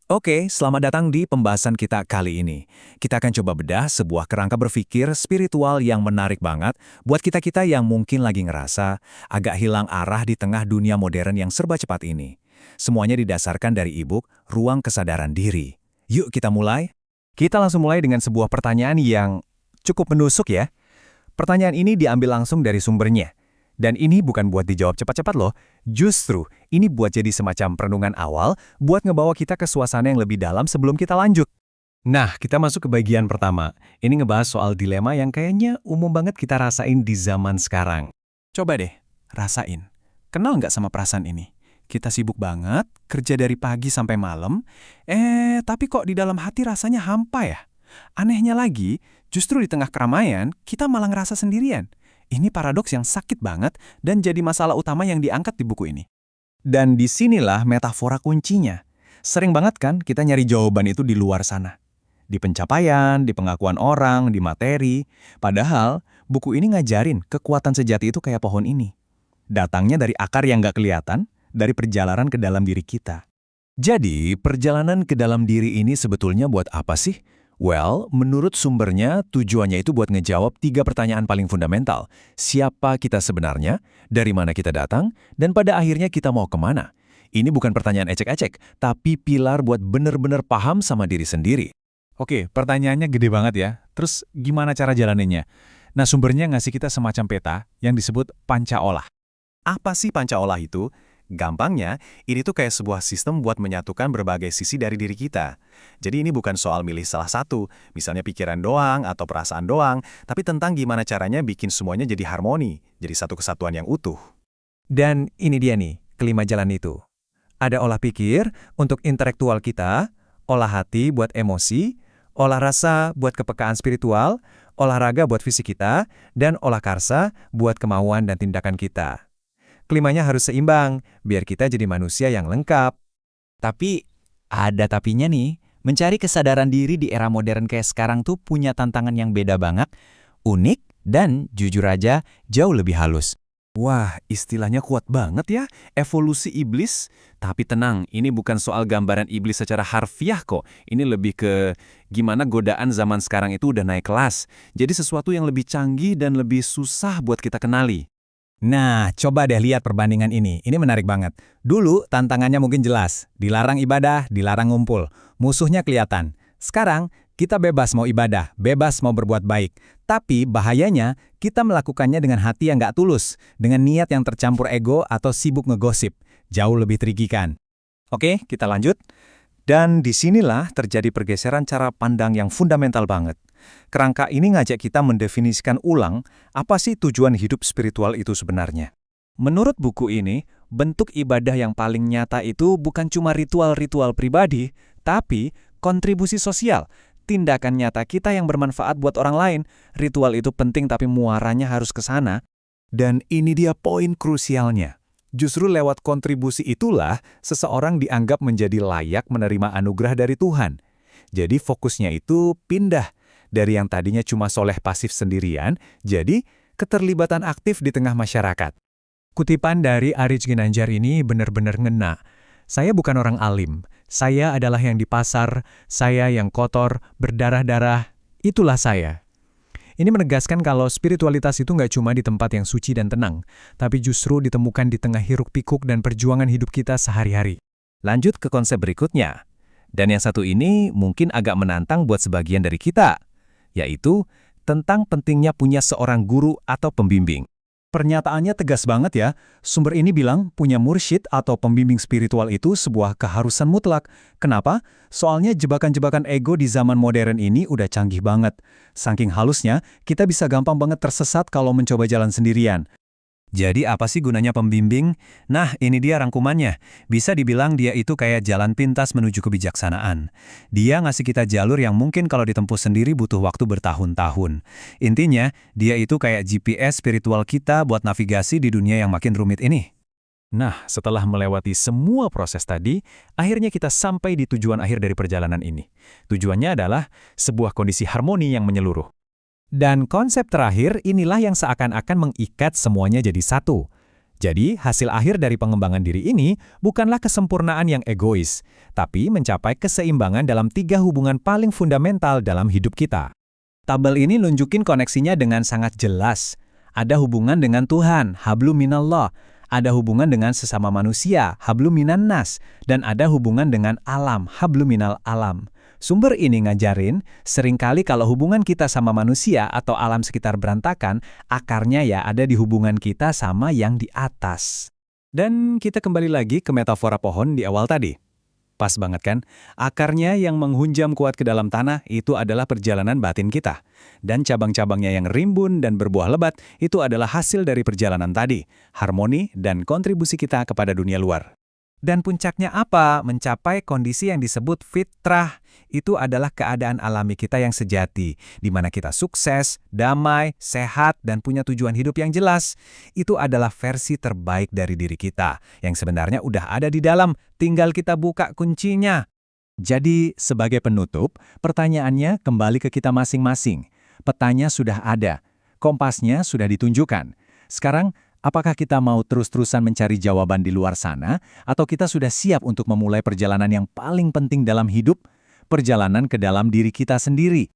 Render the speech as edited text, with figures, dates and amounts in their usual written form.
Oke, selamat datang di pembahasan kita kali ini. Kita akan coba bedah sebuah kerangka berpikir spiritual yang menarik banget buat kita-kita yang mungkin lagi ngerasa agak hilang arah di tengah dunia modern yang serba cepat ini. Semuanya didasarkan dari e-book Ruang Kesadaran Diri. Yuk kita mulai. Kita langsung mulai dengan sebuah pertanyaan yang cukup menusuk ya. Pertanyaan ini diambil langsung dari sumbernya. Dan ini bukan buat dijawab cepat-cepat loh, justru ini buat jadi semacam perenungan awal buat ngebawa kita ke suasana yang lebih dalam sebelum kita lanjut. Nah, kita masuk ke bagian pertama. Ini ngebahas soal dilema yang kayaknya umum banget kita rasain di zaman sekarang. Coba deh, rasain. Kenal nggak sama perasaan ini? Kita sibuk banget, kerja dari pagi sampai malam, tapi kok di dalam hati rasanya hampa ya? Anehnya lagi, justru di tengah keramaian, kita malah ngerasa sendirian. Ini paradoks yang sakit banget dan jadi masalah utama yang diangkat di buku ini. Dan disinilah metafora kuncinya. Sering banget kan kita nyari jawaban itu di luar sana. Di pencapaian, di pengakuan orang, di materi. Padahal buku ini ngajarin kekuatan sejati itu kayak pohon ini. Datangnya dari akar yang nggak kelihatan, dari perjalanan ke dalam diri kita. Jadi, perjalanan ke dalam diri ini sebetulnya buat apa sih? Well, menurut sumbernya, tujuannya itu buat ngejawab 3 pertanyaan paling fundamental. Siapa kita sebenarnya, dari mana kita datang, dan pada akhirnya kita mau kemana? Ini bukan pertanyaan ecek-ecek, tapi pilar buat bener-bener paham sama diri sendiri. Oke, pertanyaannya gede banget ya. Terus gimana cara jalaninnya? Nah, sumbernya ngasih kita semacam peta yang disebut pancaolah. Apa sih pancaolah itu? Gampangnya, ini tuh kayak sebuah sistem buat menyatukan berbagai sisi dari diri kita. Jadi ini bukan soal milih salah satu, misalnya pikiran doang atau perasaan doang, tapi tentang gimana caranya bikin semuanya jadi harmoni, jadi satu kesatuan yang utuh. Dan ini dia nih, kelima jalan itu. Ada olah pikir untuk intelektual kita, olah hati buat emosi, olah rasa buat kepekaan spiritual, olahraga buat fisik kita, dan olah karsa buat kemauan dan tindakan kita. Kelimanya harus seimbang, biar kita jadi manusia yang lengkap. Tapi, ada tapinya nih, mencari kesadaran diri di era modern kayak sekarang tuh punya tantangan yang beda banget, unik, dan jujur aja jauh lebih halus. Wah, istilahnya kuat banget ya, evolusi iblis. Tapi tenang, ini bukan soal gambaran iblis secara harfiah kok. Ini lebih ke gimana godaan zaman sekarang itu udah naik kelas. Jadi sesuatu yang lebih canggih dan lebih susah buat kita kenali. Nah, coba deh lihat perbandingan ini. Ini menarik banget. Dulu tantangannya mungkin jelas. Dilarang ibadah, dilarang ngumpul. Musuhnya kelihatan. Sekarang, kita bebas mau ibadah, bebas mau berbuat baik. Tapi bahayanya, kita melakukannya dengan hati yang nggak tulus, dengan niat yang tercampur ego atau sibuk ngegosip. Jauh lebih tricky kan? Oke, kita lanjut. Dan disinilah terjadi pergeseran cara pandang yang fundamental banget. Kerangka ini ngajak kita mendefinisikan ulang apa sih tujuan hidup spiritual itu sebenarnya. Menurut buku ini, bentuk ibadah yang paling nyata itu bukan cuma ritual-ritual pribadi, tapi kontribusi sosial, tindakan nyata kita yang bermanfaat buat orang lain. Ritual itu penting tapi muaranya harus ke sana. Dan ini dia poin krusialnya. Justru lewat kontribusi itulah seseorang dianggap menjadi layak menerima anugerah dari Tuhan. Jadi fokusnya itu pindah dari yang tadinya cuma soleh pasif sendirian, jadi keterlibatan aktif di tengah masyarakat. Kutipan dari Aritz Ginanjar ini benar-benar ngena. Saya bukan orang alim, saya adalah yang di pasar, saya yang kotor, berdarah-darah, itulah saya. Ini menegaskan kalau spiritualitas itu nggak cuma di tempat yang suci dan tenang, tapi justru ditemukan di tengah hiruk-pikuk dan perjuangan hidup kita sehari-hari. Lanjut ke konsep berikutnya. Dan yang satu ini mungkin agak menantang buat sebagian dari kita, yaitu tentang pentingnya punya seorang guru atau pembimbing. Pernyataannya tegas banget ya, sumber ini bilang punya mursyid atau pembimbing spiritual itu sebuah keharusan mutlak. Kenapa? Soalnya jebakan-jebakan ego di zaman modern ini udah canggih banget. Saking halusnya, kita bisa gampang banget tersesat kalau mencoba jalan sendirian. Jadi apa sih gunanya pembimbing? Nah, ini dia rangkumannya. Bisa dibilang dia itu kayak jalan pintas menuju kebijaksanaan. Dia ngasih kita jalur yang mungkin kalau ditempuh sendiri butuh waktu bertahun-tahun. Intinya, dia itu kayak GPS spiritual kita buat navigasi di dunia yang makin rumit ini. Nah, setelah melewati semua proses tadi, akhirnya kita sampai di tujuan akhir dari perjalanan ini. Tujuannya adalah sebuah kondisi harmoni yang menyeluruh. Dan konsep terakhir inilah yang seakan-akan mengikat semuanya jadi satu. Jadi, hasil akhir dari pengembangan diri ini bukanlah kesempurnaan yang egois, tapi mencapai keseimbangan dalam 3 hubungan paling fundamental dalam hidup kita. Tabel ini nunjukin koneksinya dengan sangat jelas. Ada hubungan dengan Tuhan, hablum minallah. Ada hubungan dengan sesama manusia, hablum minan nas. Dan ada hubungan dengan alam, hablum minal alam. Sumber ini ngajarin, seringkali kalau hubungan kita sama manusia atau alam sekitar berantakan, akarnya ya ada di hubungan kita sama yang di atas. Dan kita kembali lagi ke metafora pohon di awal tadi. Pas banget kan? Akarnya yang menghunjam kuat ke dalam tanah itu adalah perjalanan batin kita. Dan cabang-cabangnya yang rimbun dan berbuah lebat itu adalah hasil dari perjalanan tadi, harmoni dan kontribusi kita kepada dunia luar. Dan puncaknya apa? Mencapai kondisi yang disebut fitrah. Itu adalah keadaan alami kita yang sejati, di mana kita sukses, damai, sehat, dan punya tujuan hidup yang jelas. Itu adalah versi terbaik dari diri kita, yang sebenarnya udah ada di dalam, tinggal kita buka kuncinya. Jadi, sebagai penutup, pertanyaannya kembali ke kita masing-masing. Petanya sudah ada, kompasnya sudah ditunjukkan. Sekarang, apakah kita mau terus-terusan mencari jawaban di luar sana, atau kita sudah siap untuk memulai perjalanan yang paling penting dalam hidup? Perjalanan ke dalam diri kita sendiri.